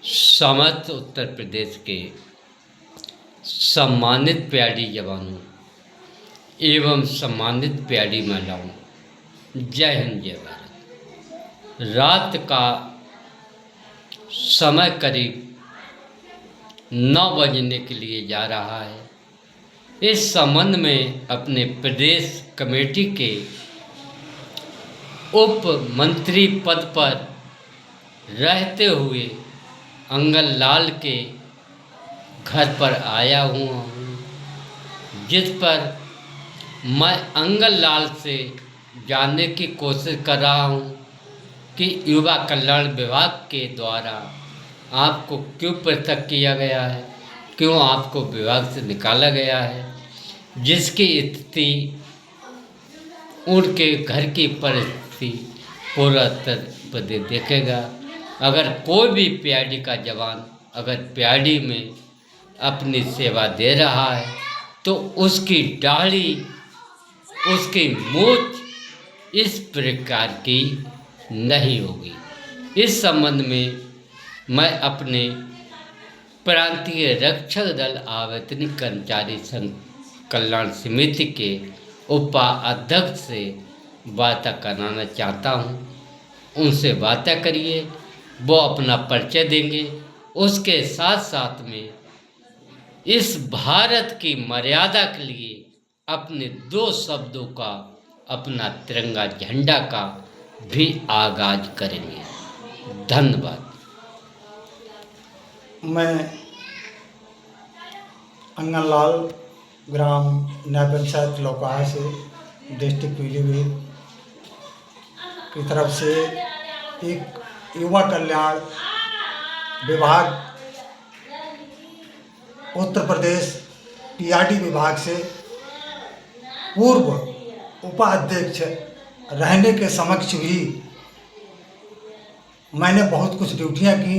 समस्त उत्तर प्रदेश के सम्मानित प्यारी जवानों एवं सम्मानित प्यारी महिलाओं, जय हिंद जय भारत। रात का समय करीब 9 बजने के लिए जा रहा है। इस संबंध में अपने प्रदेश कमेटी के उप मंत्री पद पर रहते हुए अंगनलाल के घर पर आया हुआ हूँ, जिस पर मैं अंगनलाल से जानने की कोशिश कर रहा हूँ कि युवा कल्याण विभाग के द्वारा आपको क्यों पृथक किया गया है, क्यों आपको विभाग से निकाला गया है, जिसकी स्थिति उनके घर की परिस्थिति पूरा उत्तर प्रदेश देखेगा। अगर कोई भी पीआईडी का जवान अगर पीआईडी में अपनी सेवा दे रहा है तो उसकी दाढ़ी, उसकी मूछ इस प्रकार की नहीं होगी। इस संबंध में मैं अपने प्रांतीय रक्षक दल आवेदनिक कर्मचारी संघ कल्याण समिति के उपाध्यक्ष से वार्ता कराना चाहता हूँ। उनसे वार्ता करिए, वो अपना परिचय देंगे। उसके साथ साथ में इस भारत की मर्यादा के लिए अपने 2 शब्दों का, अपना तिरंगा झंडा का भी आगाज करेंगे। धन्यवाद। मैं अंगनलाल ग्राम न्याय पंचायत लौकाहा से डिस्ट्रिक्ट पीलीभीत की तरफ से एक युवा कल्याण विभाग उत्तर प्रदेश पीआरडी विभाग से पूर्व उपाध्यक्ष रहने के समक्ष भी मैंने बहुत कुछ ड्यूटियां की,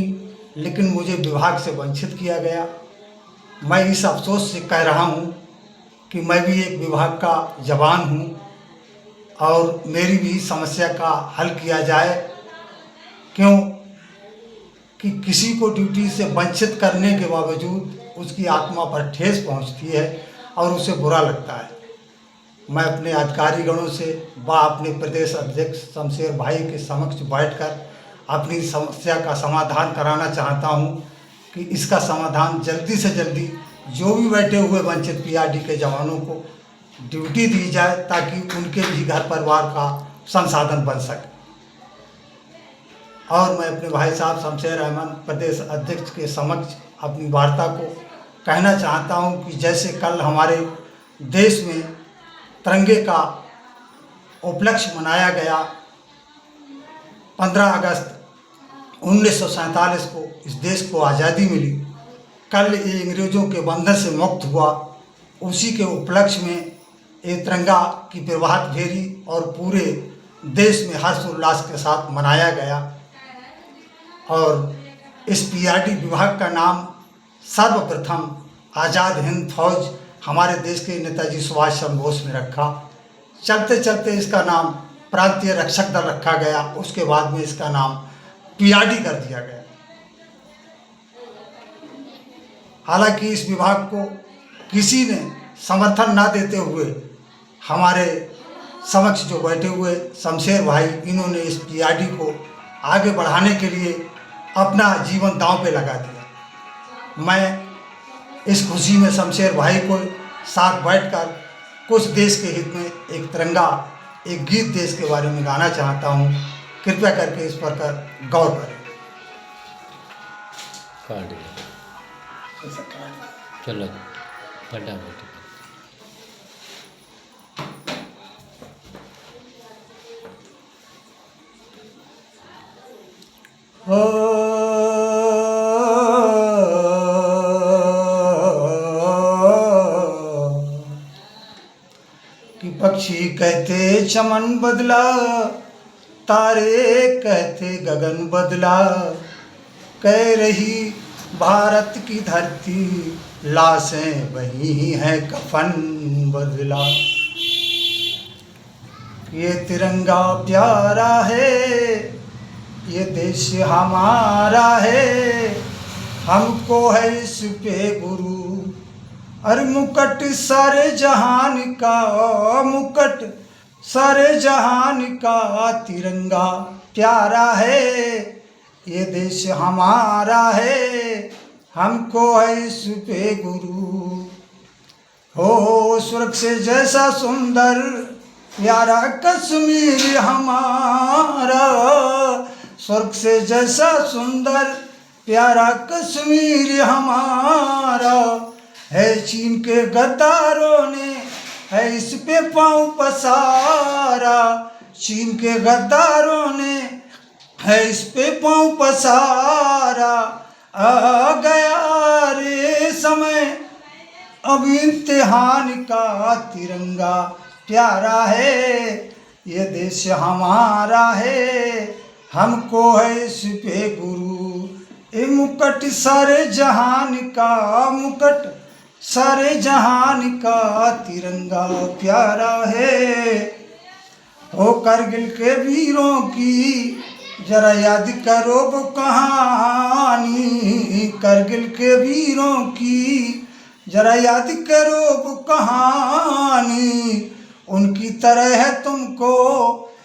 लेकिन मुझे विभाग से वंचित किया गया। मैं इस अफसोस से कह रहा हूं कि मैं भी एक विभाग का जवान हूं और मेरी भी समस्या का हल किया जाए। क्यों कि किसी को ड्यूटी से वंचित करने के बावजूद उसकी आत्मा पर ठेस पहुंचती है और उसे बुरा लगता है। मैं अपने अधिकारीगणों से व अपने प्रदेश अध्यक्ष शमशेर भाई के समक्ष बैठकर अपनी समस्या का समाधान कराना चाहता हूं कि इसका समाधान जल्दी से जल्दी जो भी बैठे हुए वंचित पीआरडी के जवानों को ड्यूटी दी जाए, ताकि उनके भी घर परिवार का संसाधन बन सके। और मैं अपने भाई साहब शमशेर अहमद प्रदेश अध्यक्ष के समक्ष अपनी वार्ता को कहना चाहता हूं कि जैसे कल हमारे देश में तिरंगे का उपलक्ष्य मनाया गया, 15 अगस्त 1947 को इस देश को आज़ादी मिली, कल ये अंग्रेज़ों के बंधन से मुक्त हुआ, उसी के उपलक्ष्य में ये तिरंगा की प्रभात फेरी और पूरे देश में हर्षोल्लास के साथ मनाया गया। और इस पीआरडी विभाग का नाम सर्वप्रथम आज़ाद हिंद फौज हमारे देश के नेताजी सुभाष चंद्र बोस ने रखा। चलते चलते इसका नाम प्रांतीय रक्षक दल रखा गया, उसके बाद में इसका नाम पीआरडी कर दिया गया। हालांकि इस विभाग को किसी ने समर्थन ना देते हुए हमारे समक्ष जो बैठे हुए शमशेर भाई, इन्होंने इस पीआरडी को आगे बढ़ाने के लिए अपना जीवन दांव पे लगा दिया। मैं इस खुशी में शमशेर भाई को साथ बैठकर कुछ देश के हित में एक तिरंगा, एक गीत देश के बारे में गाना चाहता हूँ। कृपया करके इस पर गौर करें। चलो फटाफट। कि पक्षी कहते चमन बदला, तारे कहते गगन बदला, कह रही भारत की धरती लाशें वही हैं कफन बदला। ये तिरंगा प्यारा है, ये देश हमारा है, हमको है इस पे गुरु। अरे मुकुट सारे जहान का, मुकुट सारे जहान का तिरंगा प्यारा है, ये देश हमारा है, हमको है इस पे गुरु। हो स्वर्ग से जैसा सुंदर प्यारा कश्मीर हमारा, स्वर्ग से जैसा सुंदर प्यारा कश्मीर हमारा, है चीन के गद्दारों ने है इस पे पाँव पसारा, चीन के गद्दारों ने है इस पे पाँव पसारा। आ गया रे समय अब इम्तिहान का, तिरंगा प्यारा है, ये देश हमारा है, हमको है इस पे गुरु। ए मुकुट सारे जहान का, मुकुट सारे जहान का तिरंगा प्यारा है। ओ करगिल के वीरों की जरा याद करो वो कहानी, करगिल के वीरों की जरा याद करो वो कहानी, उनकी तरह है तुमको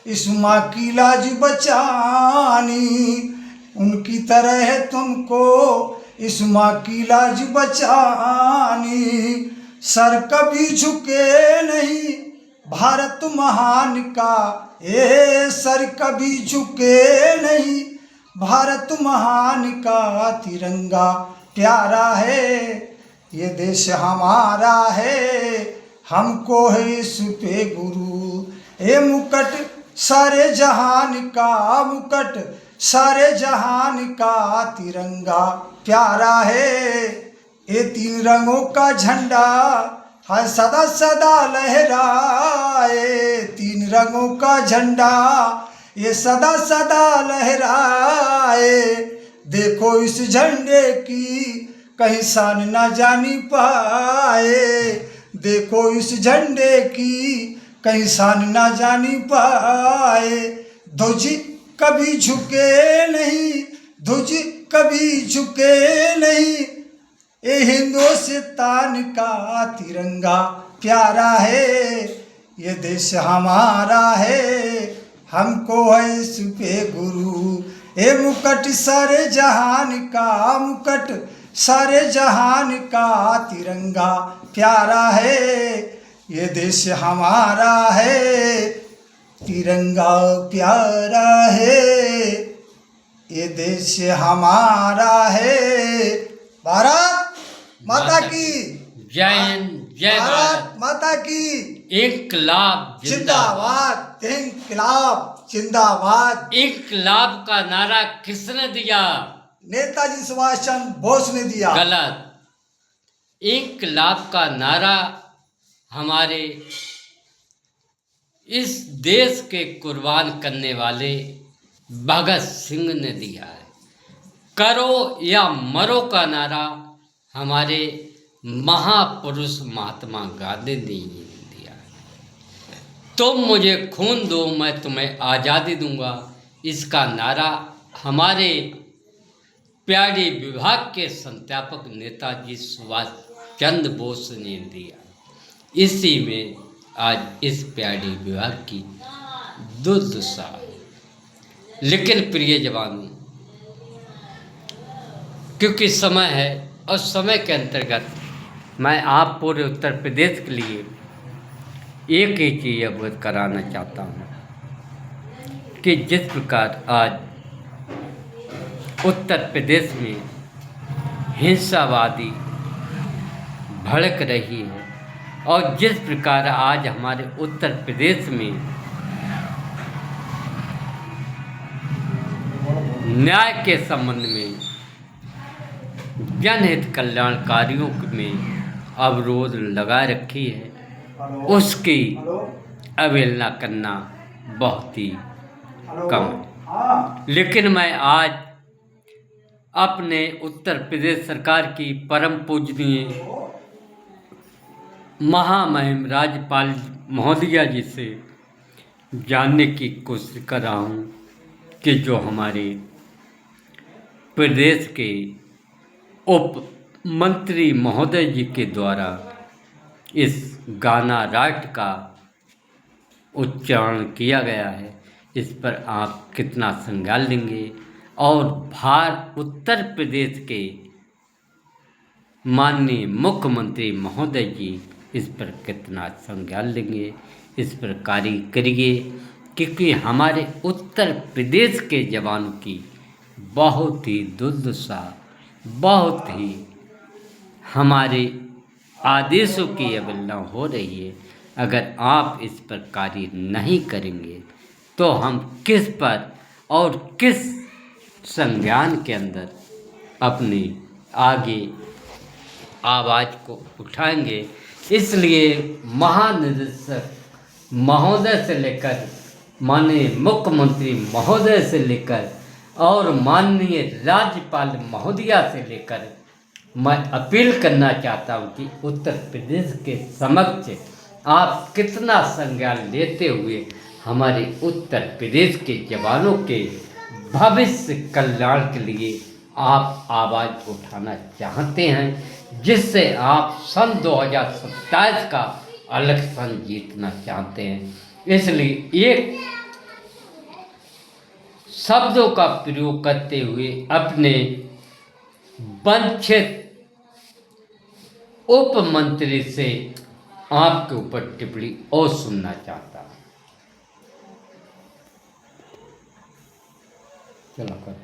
इस माँ की लाज बचानी, उनकी तरह है तुमको इस माँ की लाज बचानी। सर कभी झुके नहीं भारत महान का, ए सर कभी झुके नहीं भारत महान का, तिरंगा प्यारा है, ये देश हमारा है, हमको है इस पे गुरु। ए मुकुट सारे जहान का, मुकुट सारे जहान का तिरंगा प्यारा है, ये तीन रंगों का झंडा हर सदा सदा लहराए, तीन रंगों का झंडा ये सदा सदा लहराए। देखो इस झंडे की कहीं शान ना जानी पाए, देखो इस झंडे की कहीं शान ना जानी पाए। ध्वज कभी झुके नहीं, ध्वज कभी झुके नहीं, ये हिंदुस्तान का तिरंगा प्यारा है, ये देश हमारा है, हमको है इस पे गुरु। ए मुकुट सारे जहान का, मुकुट सारे जहान का तिरंगा प्यारा है, ये देश हमारा है, तिरंगा प्यारा है, ये देश हमारा है। भारत माता की जय हिंद, जय भारत माता की इनकलाब जिंदाबाद, इनकलाब जिंदाबाद। इनकलाब का नारा किसने दिया? नेताजी सुभाष चंद्र बोस ने दिया। गलत। इनकलाब का नारा हमारे इस देश के कुर्बान करने वाले भगत सिंह ने दिया है। करो या मरो का नारा हमारे महापुरुष महात्मा गांधी ने दिया है। तुम मुझे खून दो मैं तुम्हें आज़ादी दूंगा, इसका नारा हमारे प्यारे विभाग के संस्थापक नेताजी सुभाष चंद्र बोस ने दिया। इसी में आज इस प्यारे विभाग की दुर्दशा है। लेकिन प्रिय जवानों, क्योंकि समय है और समय के अंतर्गत मैं आप पूरे उत्तर प्रदेश के लिए एक ही चीज़ अवगत कराना चाहता हूँ कि जिस प्रकार आज उत्तर प्रदेश में हिंसावादी भड़क रही है और जिस प्रकार आज हमारे उत्तर प्रदेश में न्याय के संबंध में जनहित कल्याणकारियों में अवरोध लगा रखी है, उसकी अवहेलना करना बहुत ही कम है। लेकिन मैं आज अपने उत्तर प्रदेश सरकार की परम पूजनीय महामहिम राज्यपाल महोदया जी से जानने की कोशिश कर रहा हूँ कि जो हमारे प्रदेश के उप मंत्री महोदय जी के द्वारा इस गाना राष्ट्र का उच्चारण किया गया है, इस पर आप कितना संज्ञान लेंगे? और उत्तर प्रदेश के माननीय मुख्यमंत्री महोदय जी इस पर कितना संज्ञान लेंगे? इस पर कार्य करिए, क्योंकि हमारे उत्तर प्रदेश के जवानों की बहुत ही दुर्दशा, बहुत ही हमारे आदेशों की अवहेलना हो रही है। अगर आप इस पर कार्य नहीं करेंगे तो हम किस पर और किस संज्ञान के अंदर अपनी आगे आवाज़ को उठाएंगे। इसलिए महानिदेशक महोदय से लेकर माननीय मुख्यमंत्री महोदय से लेकर और माननीय राज्यपाल महोदया से लेकर मैं अपील करना चाहता हूँ कि उत्तर प्रदेश के समक्ष आप कितना संज्ञान लेते हुए हमारे उत्तर प्रदेश के जवानों के भविष्य कल्याण के लिए आप आवाज़ उठाना चाहते हैं, जिससे आप सन 2027 का इलेक्शन जीतना चाहते हैं। इसलिए एक शब्दों का प्रयोग करते हुए अपने वंचित उप मंत्री से आपके ऊपर टिप्पणी और सुनना चाहता हूं। चलो कर।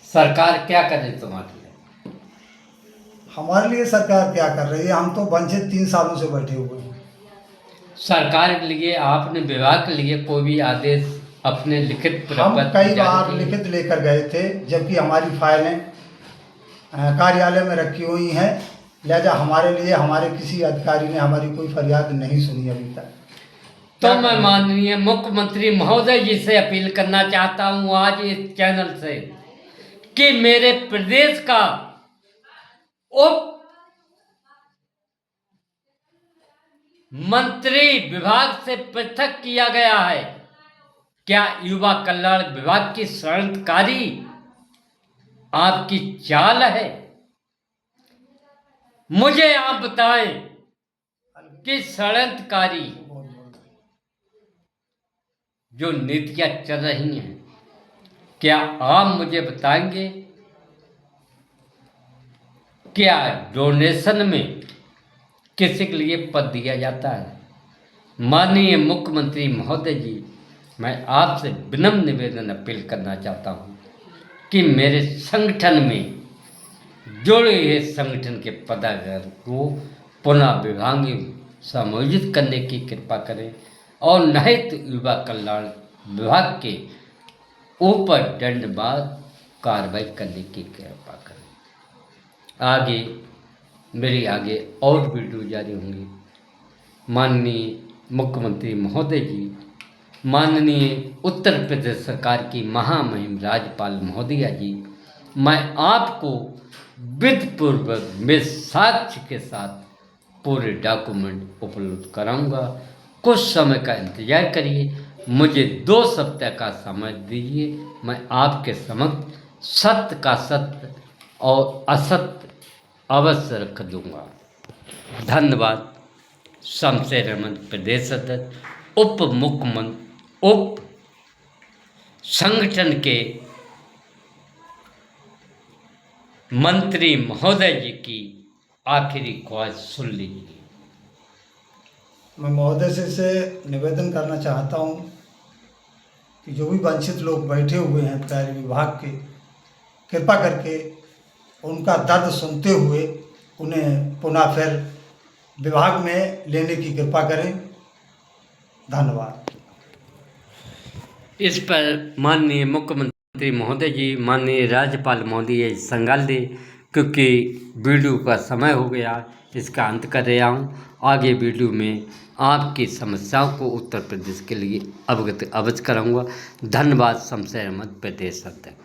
सरकार क्या कर रही तुम्हारे लिए? हमारे लिए सरकार क्या कर रही है? हम तो वंचित 3 सालों से बैठे हुए हैं। सरकार के लिए आपने विभाग के लिए कोई भी आदेश अपने लिखित हम कई बार लिखित लेकर गए थे, जबकि हमारी फाइलें कार्यालय में रखी हुई हैं। लिहाजा हमारे लिए हमारे किसी अधिकारी ने हमारी कोई फरियाद नहीं सुनी अभी तक। तो मैं माननीय मुख्यमंत्री महोदय जी से अपील करना चाहता हूं आज इस चैनल से कि मेरे प्रदेश का उप मंत्री विभाग से पृथक किया गया है। क्या युवा कल्याण विभाग की षड्यंत्रकारी आपकी चाल है? मुझे आप बताएं कि षड्यंत्रकारी जो नीतियां चल रही हैं, क्या आप मुझे बताएंगे क्या डोनेशन में किसी के लिए पद दिया जाता है? माननीय मुख्यमंत्री महोदय जी, मैं आपसे विनम्र निवेदन अपील करना चाहता हूँ कि मेरे संगठन में जुड़े हुए संगठन के पदाधिकारी को पुनः विभाग में समायोजित करने की कृपा करें और नहीं तो युवा कल्याण विभाग के ऊपर दंडनीय कार्रवाई करने की कृपा करें। आगे मेरी आगे और वीडियो जारी होंगी। माननीय मुख्यमंत्री महोदय जी, माननीय उत्तर प्रदेश सरकार की महामहिम राज्यपाल महोदया जी, मैं आपको विधिपूर्वक में साक्ष्य के साथ पूरे डॉक्यूमेंट उपलब्ध कराऊंगा। कुछ समय का इंतजार करिए, मुझे 2 सप्ताह का समय दीजिए। मैं आपके समक्ष सत्य का सत्य और असत्य अवश्य रख दूंगा। धन्यवाद। शमशेर अहमद, प्रदेश अध्यक्ष, उप मुख्यमंत्री, उप संगठन के मंत्री महोदय जी की आखिरी ख्वाहिश सुन लीजिए। मैं महोदय से निवेदन करना चाहता हूँ कि जो भी वंचित लोग बैठे हुए हैं कार्य विभाग के, कृपा करके उनका दर्द सुनते हुए उन्हें पुनः फिर विभाग में लेने की कृपा करें। धन्यवाद। इस पर माननीय मुख्यमंत्री महोदय जी, माननीय राज्यपाल महोदय संज्ञान लें, क्योंकि वीडियो का समय हो गया। इसका अंत कर रहा हूँ। आगे वीडियो में आपकी समस्याओं को उत्तर प्रदेश के लिए अवगत कराऊंगा। धन्यवाद। शमशेर अहमद, प्रदेश अध्यक्ष।